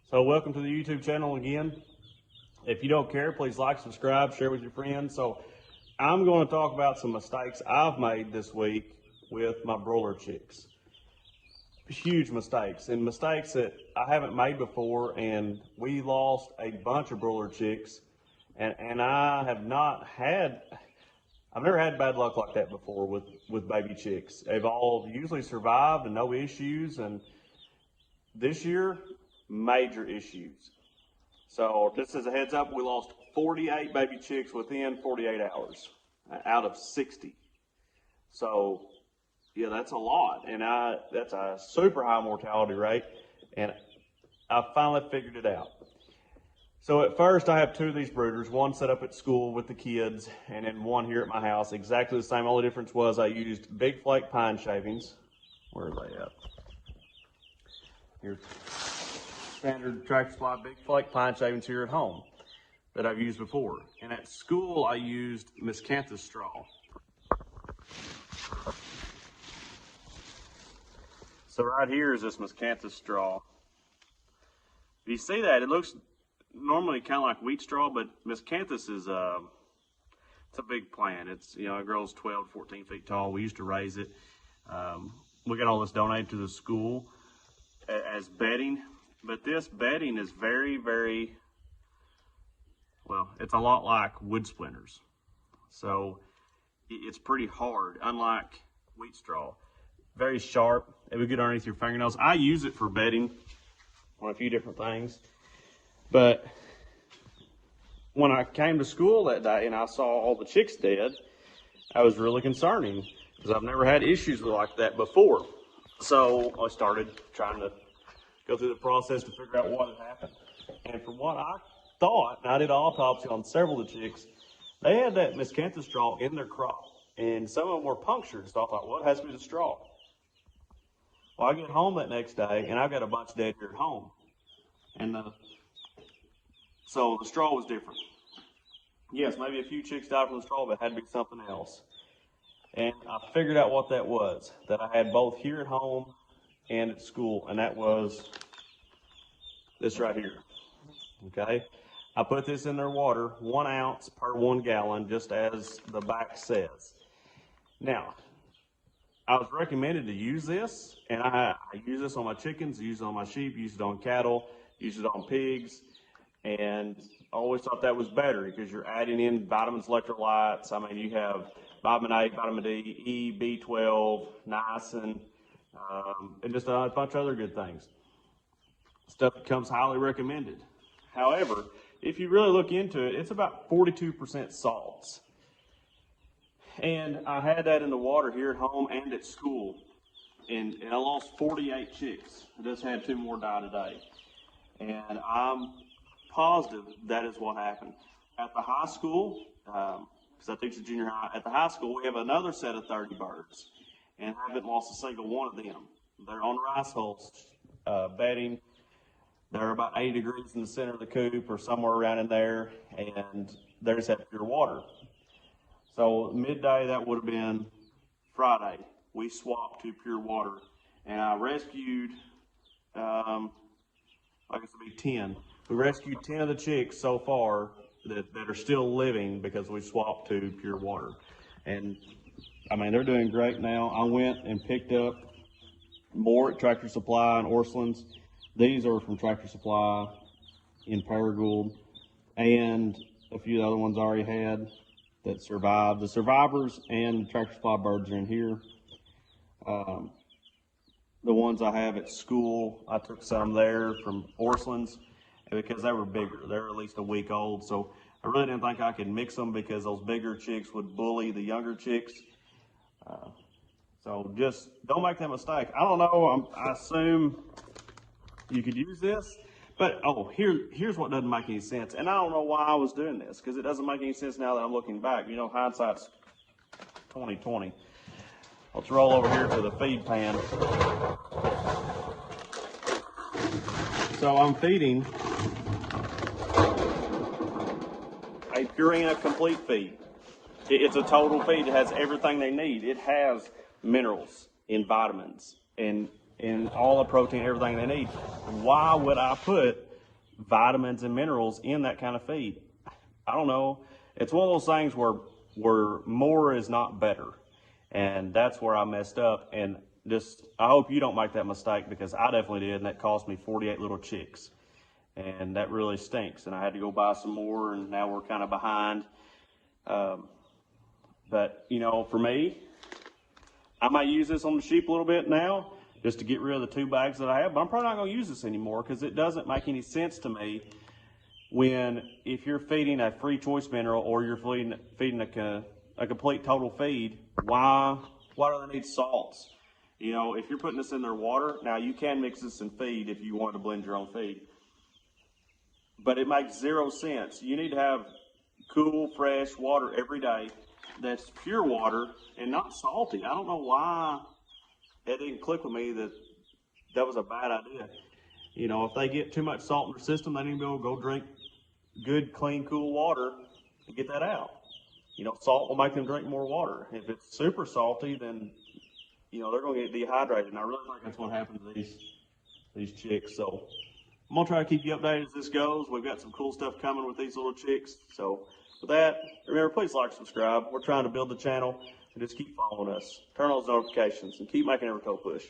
So welcome to the YouTube channel again. If you don't care, please like, subscribe, share with your friends. So I'm going to talk about some mistakes I've made this week with my broiler chicks. Huge mistakes, and mistakes that I haven't made before, and we lost a bunch of broiler chicks, and I've never had bad luck like that before with baby chicks. They've all usually survived and no issues, and this year, major issues. So just as a heads up, we lost 48 baby chicks within 48 hours out of 60. So yeah, that's a lot, and that's a super high mortality rate, and I finally figured it out. So at first, I have two of these brooders, one set up at school with the kids, and then one here at my house, exactly the same. Only difference was I used Big Flake pine shavings. Where are they at? Here's standard Tractor Supply Big Flake pine shavings here at home that I've used before. And at school, I used miscanthus straw. So right here is this miscanthus straw. If you see that, it looks normally kind of like wheat straw, but miscanthus is it's a big plant. It's, it grows 12 to 14 feet tall. We used to raise it. We got all this donated to the school as bedding, but this bedding is very, very, well, it's a lot like wood splinters. So it's pretty hard, unlike wheat straw. Very sharp. It would get underneath your fingernails. I use it for bedding on a few different things. But when I came to school that day and I saw all the chicks dead, I was really concerning because I've never had issues like that before. So I started trying to go through the process to figure out what had happened. And from what I thought, and I did an autopsy on several of the chicks, they had that miscanthus straw in their crop. And some of them were punctured. So I thought, well, it has to be the straw. Well, I get home that next day, and I've got a bunch dead here at home. And so the straw was different. Yes, maybe a few chicks died from the straw, but it had to be something else. And I figured out what that was, that I had both here at home and at school, and that was this right here. Okay? I put this in their water, 1 ounce per 1 gallon, just as the back says. Now, I was recommended to use this, and I use this on my chickens, use it on my sheep, use it on cattle, use it on pigs, and I always thought that was better because you're adding in vitamins, electrolytes. I mean, you have vitamin A, vitamin D, E, B12, niacin, and just a bunch of other good things. Stuff that comes highly recommended. However, if you really look into it, it's about 42% salts. And I had that in the water here at home and at school. And I lost 48 chicks. I just had 2 more die today. And I'm positive that is what happened. At the high school, because I teach at junior high, at the high school we have another set of 30 birds. And I haven't lost a single one of them. They're on rice hulls bedding. They're about 80 degrees in the center of the coop or somewhere around in there. And they just have pure water. So midday, that would have been Friday, we swapped to pure water. And I rescued, I guess it'd be 10. We rescued 10 of the chicks so far that are still living because we swapped to pure water. And I mean, they're doing great now. I went and picked up more at Tractor Supply and Orscheln's. These are from Tractor Supply in Paragould, and a few of the other ones I already had that survived. The survivors and the Tractor Supply birds are in here. The ones I have at school, I took some there from Orscheln's because they were bigger. They're at least a week old, so I really didn't think I could mix them because those bigger chicks would bully the younger chicks. So just don't make that mistake. I don't know, I assume you could use this, but here's what doesn't make any sense. And I don't know why I was doing this, because it doesn't make any sense now that I'm looking back. Hindsight's 20/20. Let's roll over here to the feed pan. So I'm feeding a Purina Complete feed. It's a total feed. It has everything they need. It has minerals and vitamins and all the protein, everything they need. Why would I put vitamins and minerals in that kind of feed. I don't know. It's one of those things where more is not better. And that's where I messed up. And just, I hope you don't make that mistake, because I definitely did. And that cost me 48 little chicks. And that really stinks. And I had to go buy some more, and now we're kind of behind. But, you know, for me, I might use this on the sheep a little bit now, just to get rid of the 2 bags that I have, but I'm probably not going to use this anymore, because it doesn't make any sense to me when, if you're feeding a free choice mineral or you're feeding a complete total feed, why do they need salts? You know, if you're putting this in their water, now you can mix this in feed if you want to blend your own feed, but it makes 0 sense. You need to have cool, fresh water every day that's pure water and not salty. I don't know why it didn't click with me that was a bad idea. You know, if they get too much salt in their system, they need to be able to go drink good, clean, cool water to get that out. You know, salt will make them drink more water. If it's super salty, then, you know, they're going to get dehydrated. And I really think that's what happened to these chicks. So I'm going to try to keep you updated as this goes. We've got some cool stuff coming with these little chicks. So with that, remember, please like, subscribe. We're trying to build the channel, and just keep following us. Turn on those notifications and keep making every toe push.